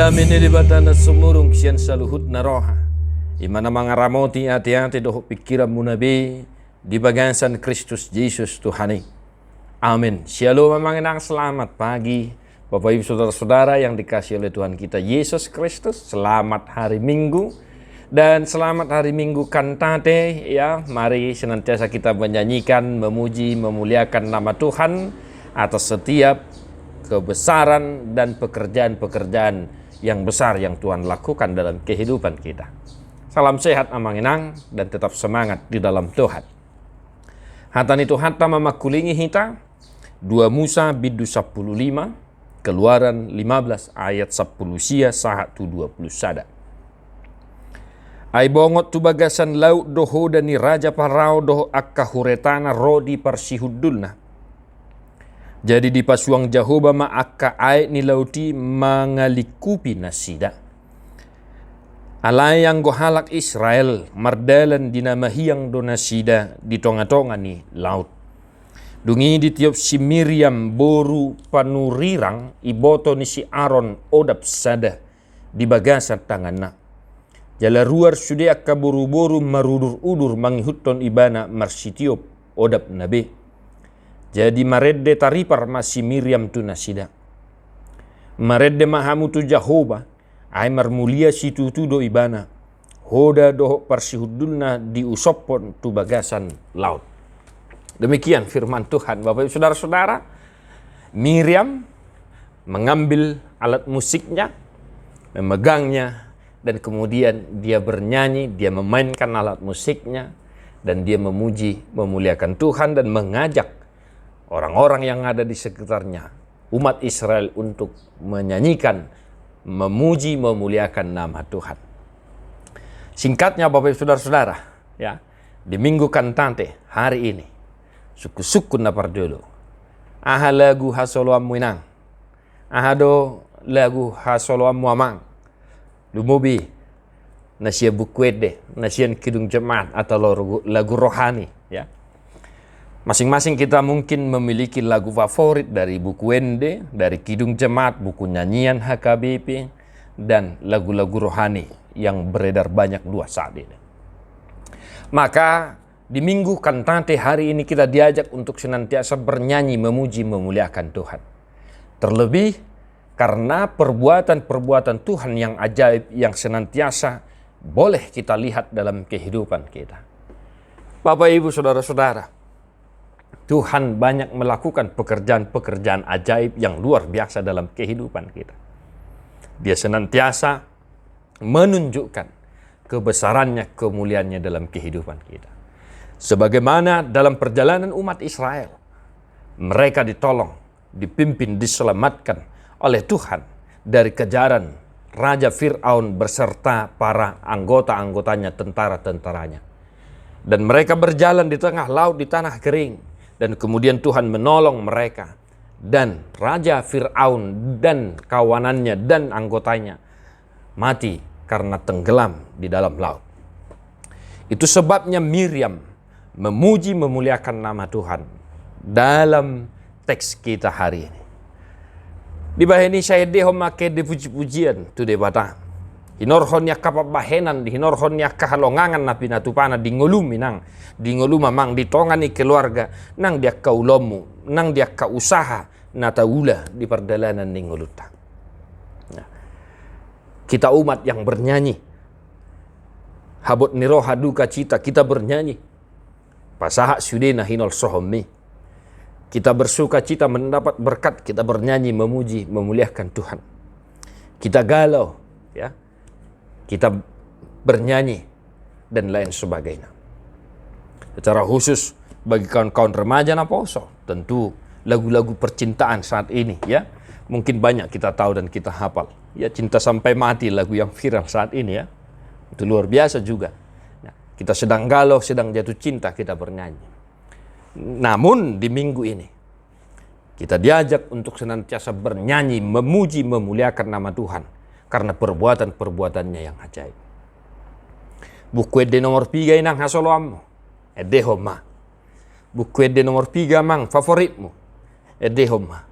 Alamin ni batana sumurung kian saluhut naroha. Imana mangaramoti hati-hati doh pikiran munabi di bagansan Kristus Yesus Tuhani. Amin. Shalom mengenang selamat pagi Bapak Ibu Saudara-saudara yang dikasihi oleh Tuhan kita Yesus Kristus. Selamat hari Minggu dan selamat hari Minggu kantate ya. Mari senantiasa kita menyanyikan, memuji, memuliakan nama Tuhan atas setiap kebesaran dan pekerjaan-pekerjaan yang besar yang Tuhan lakukan dalam kehidupan kita. Salam sehat amanginang dan tetap semangat di dalam Tuhan. Hatan itu hatta memakulingi hita 2 Musa bidu 15 Keluaran 15 ayat 10 sia sahat tu 20 sada. Ai bongot tu bagasan laut doho dani raja parau doho akka huretana rodi parsihudulna. Jadi di pasuang Jahoba ma akka ai ni lauti mangalikupi nasida. Alai yang gohalak Israel mardalan dinamahiyang do nasida di tonga-tonga ni laut. Dungi di tiup si Miriam boru panurirang iboto ni si Aaron odap sada di bagasan tanganna. Jala ruar sude akka boru-boru marudur-udur mangihutton ibana marsitiop odap nabe. Jadi maredde taripar masih Miriam tu nasida. Maredde mahamu tu Jahoba. Ay marmulia situ tu do ibana. Hoda doho parsihudulna di usopon tu bagasan laut. Demikian firman Tuhan. Bapak Ibu Saudara-saudara. Miriam mengambil alat musiknya. Memegangnya. Dan kemudian dia bernyanyi. Dia memainkan alat musiknya. Dan dia memuji, memuliakan Tuhan dan mengajak orang-orang yang ada di sekitarnya, umat Israel untuk menyanyikan, memuji, memuliakan nama Tuhan. Singkatnya Bapak Ibu Saudara-saudara, ya, di Minggu Kantante hari ini, suku-suku napar dulu. Aha lagu hasoloam winang, aha do lagu hasoloam muamang, lumubi, nasia bukwede, nasian kidung jemaat atau lagu rohani, ya. Masing-masing kita mungkin memiliki lagu favorit dari buku Wende, dari Kidung Jemaat, buku nyanyian HKBP, dan lagu-lagu rohani yang beredar banyak luas saat ini. Maka di Minggu Kantante hari ini kita diajak untuk senantiasa bernyanyi, memuji, memuliakan Tuhan. Terlebih karena perbuatan-perbuatan Tuhan yang ajaib yang senantiasa boleh kita lihat dalam kehidupan kita. Bapak Ibu Saudara-saudara, Tuhan banyak melakukan pekerjaan-pekerjaan ajaib yang luar biasa dalam kehidupan kita. Dia senantiasa menunjukkan kebesarannya, kemuliaannya dalam kehidupan kita. Sebagaimana dalam perjalanan umat Israel, mereka ditolong, dipimpin, diselamatkan oleh Tuhan dari kejaran Raja Fir'aun beserta para anggota-anggotanya, tentara-tentaranya. Dan mereka berjalan di tengah laut, di tanah kering. Dan kemudian Tuhan menolong mereka. Dan Raja Fir'aun dan kawanannya dan anggotanya mati karena tenggelam di dalam laut. Itu sebabnya Miriam memuji, memuliakan nama Tuhan dalam teks kita hari ini. Di bahini saya deho make de puji-pujian tu de bata. Hinorhon ya kapabahenan, hinorhon ya kahalongangan na pinatupana di ngolumi nang. Di ngoluma mang ditongani keluarga nang dia kaulomu, nang dia kausaha na taula di perdalanan ning ngoluta. Nah, kita umat yang bernyanyi. Habot niroha duka cita kita bernyanyi. Pasaha sudena hinol sohomi. Kita bersuka cita mendapat berkat, kita bernyanyi, memuji, memuliakan Tuhan. Kita galau, ya. Kita bernyanyi dan lain sebagainya. Secara khusus bagi kawan-kawan remaja na poso, tentu lagu-lagu percintaan saat ini, ya. Mungkin banyak kita tahu dan kita hafal. Ya, Cinta Sampai Mati, lagu yang viral saat ini, ya. Itu luar biasa juga. Nah, kita sedang galau, sedang jatuh cinta, kita bernyanyi. Namun di minggu ini kita diajak untuk senantiasa bernyanyi, memuji, memuliakan nama Tuhan karena perbuatan-perbuatannya yang ajaib. Buku ede nomor 3 inang hasoloammu, edehoma. Buku ede nomor 3 mang favoritmu, edehoma.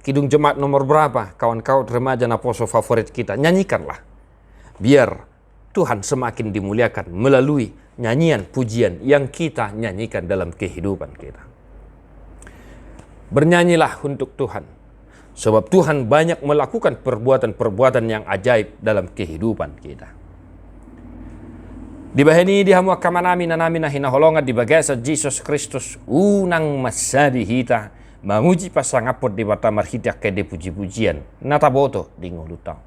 kidung jemaat nomor berapa, kawan-kawan remaja naposo favorit kita, nyanyikanlah. Biar Tuhan semakin dimuliakan melalui nyanyian pujian yang kita nyanyikan dalam kehidupan kita. Bernyanyilah untuk Tuhan, sebab Tuhan banyak melakukan perbuatan-perbuatan yang ajaib dalam kehidupan kita. Di bahini di hamua kamanami nanami na hinaholongan di bagasa Jesus Kristus unang masadi hita mamuji pasangapot di bata marhita kede puji-pujian nataboto di ngulutau.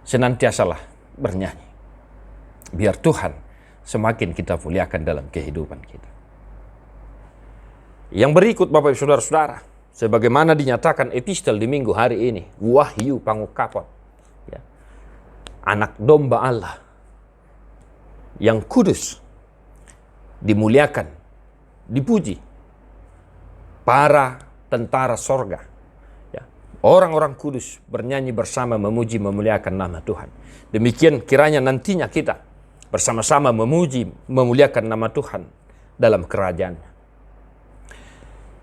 Senantiasalah bernyanyi biar Tuhan semakin kita muliakan dalam kehidupan kita. Yang berikut Bapak Ibu Saudara-saudara, sebagaimana dinyatakan epistel di minggu hari ini, Wahyu Pangukapot, ya, anak domba Allah yang kudus, dimuliakan, dipuji, para tentara sorga, ya, orang-orang kudus bernyanyi bersama memuji memuliakan nama Tuhan. Demikian kiranya nantinya kita bersama-sama memuji memuliakan nama Tuhan dalam kerajaan.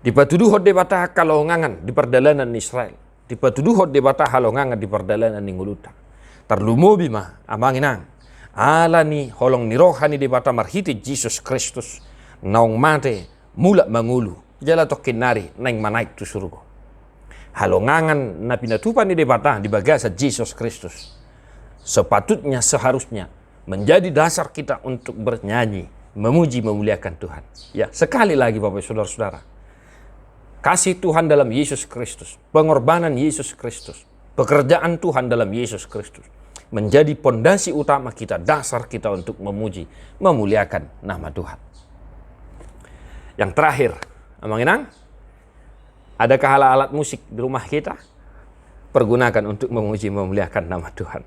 Di patuduhot de bata kalongangan di perdalanan Israel, di patuduhot de bata halongangan di perdalanan Ninguluta. Tarlumobi ma amanginang ala ni holong ni rohani di bata marhiti Jesus Kristus naong mate mula mangulu jala tokinari naing manaik tu surga. Halongangan na pinatupan ni di bata di bagasa Jesus Kristus sepatutnya seharusnya menjadi dasar kita untuk bernyanyi memuji memuliakan Tuhan. Ya, sekali lagi Bapak Saudara-saudara, kasih Tuhan dalam Yesus Kristus, pengorbanan Yesus Kristus, pekerjaan Tuhan dalam Yesus Kristus menjadi pondasi utama kita, dasar kita untuk memuji, memuliakan nama Tuhan. Yang terakhir, Amanginang, adakah alat musik di rumah kita? Pergunakan untuk memuji, memuliakan nama Tuhan.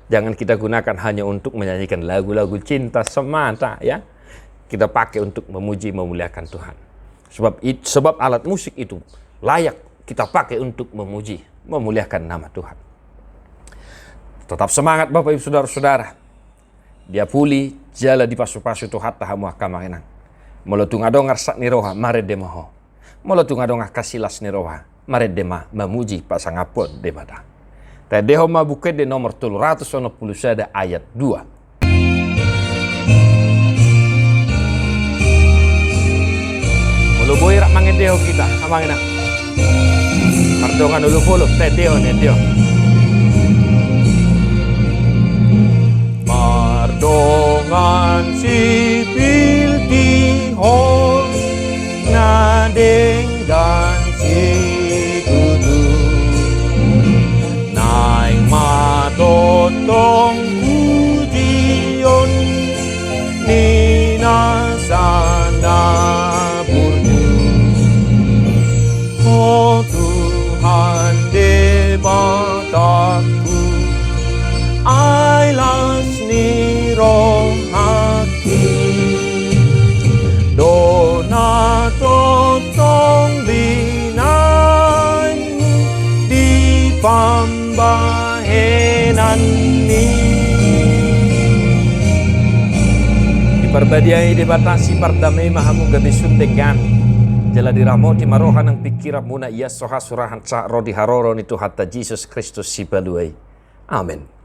Jangan kita gunakan hanya untuk menyanyikan lagu-lagu cinta semata, ya. Kita pakai untuk memuji, memuliakan Tuhan. Sebab alat musik itu layak kita pakai untuk memuji, memuliakan nama Tuhan. Tetap semangat Bapak Ibu Saudara-saudara. Dia puli jala di pasu-pasu tu hatta hamua kamarinang. Molotung adongar sak niroha mare demaho. Molotung adongar kasilas niroha mare dema memuji pasangapon debada. Tadeho mabuke de nomor 391 ayat 2. Muluboy rak mangedeho kita amangina. Mardongan ulu puluh tadeho nedeho. Mardongan sipil tihon nadenggan si dudu naing matotong pujion ninasana burju. Oh Tuhan de mataku ailas ni rohaki donato tong binani di pambahenan ni diperbadiai dibatasi pardamai mahamu gabi sundegan jala diramoti marohan ng pikiran muna iya soha surahan sa rodi haroro ni Tuhan Jesus Kristus si baluay. Amen.